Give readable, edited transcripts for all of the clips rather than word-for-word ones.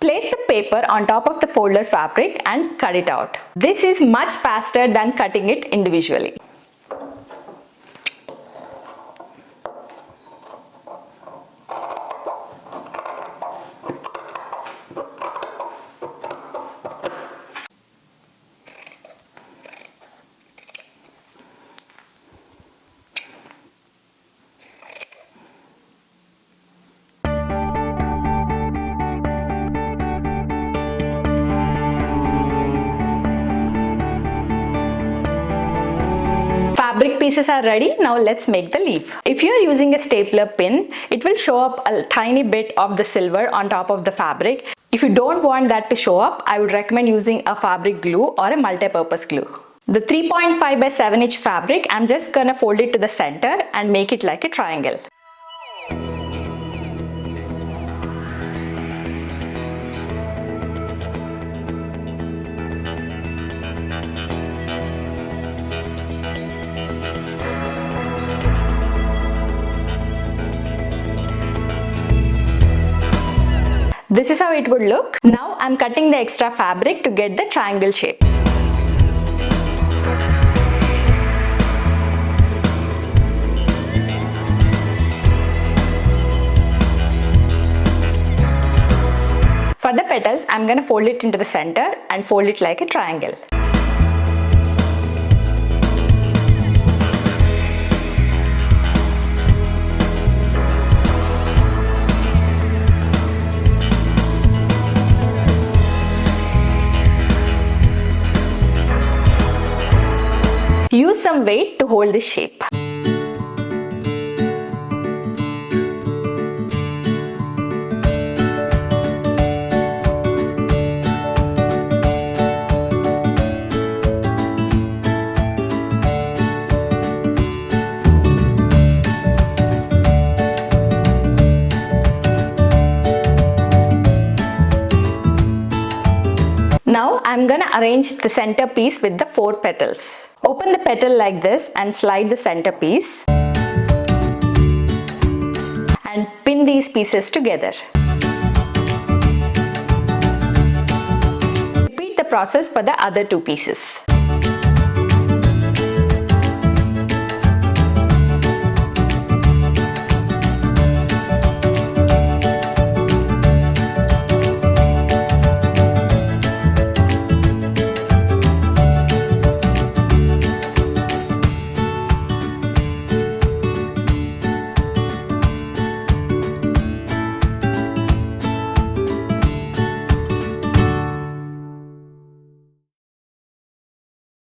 Place the paper on top of the folder fabric and cut it out. This is much faster than cutting it individually. Fabric pieces are ready. Now let's make the leaf. If you are using a stapler pin, it will show up a tiny bit of the silver on top of the fabric. If you don't want that to show up, I would recommend using a fabric glue or a multi-purpose glue. The 3.5 by 7 inch fabric, I'm just gonna fold it to the center and make it like a triangle. This is how it would look. Now I'm cutting the extra fabric to get the triangle shape. For the petals, I'm gonna fold it into the center and fold it like a triangle. Use some weight to hold this shape. Now I'm gonna arrange the center piece with the 4 petals. Open the petal like this and slide the center piece and pin these pieces together. Repeat the process for the other 2 pieces.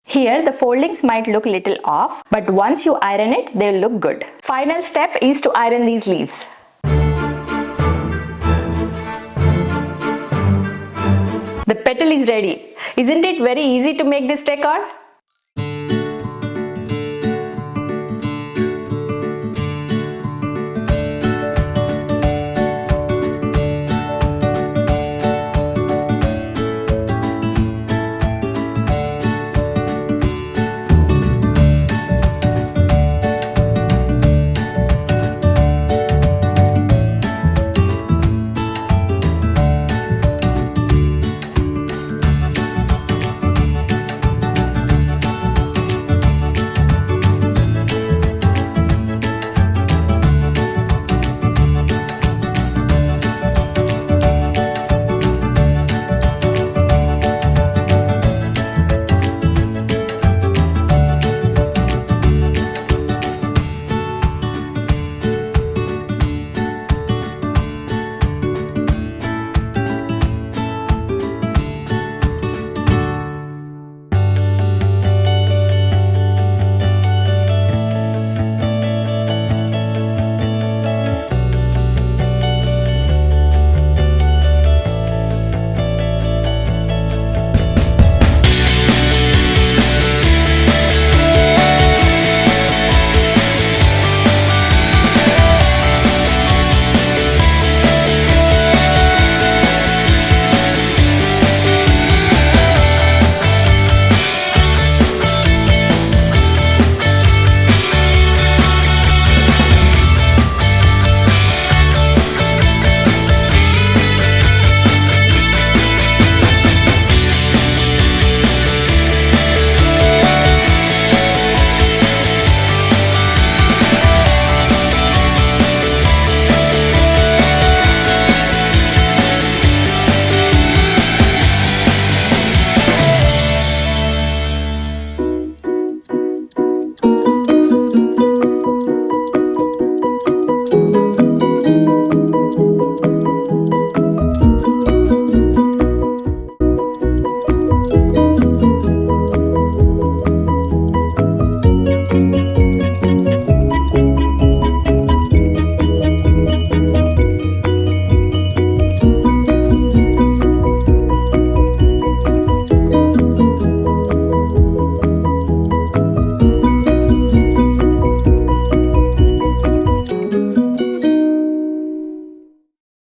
Here the foldings might look little off, but once you iron it, they'll look good. Final step is to iron these leaves. The petal is ready. Isn't it very easy to make this decor?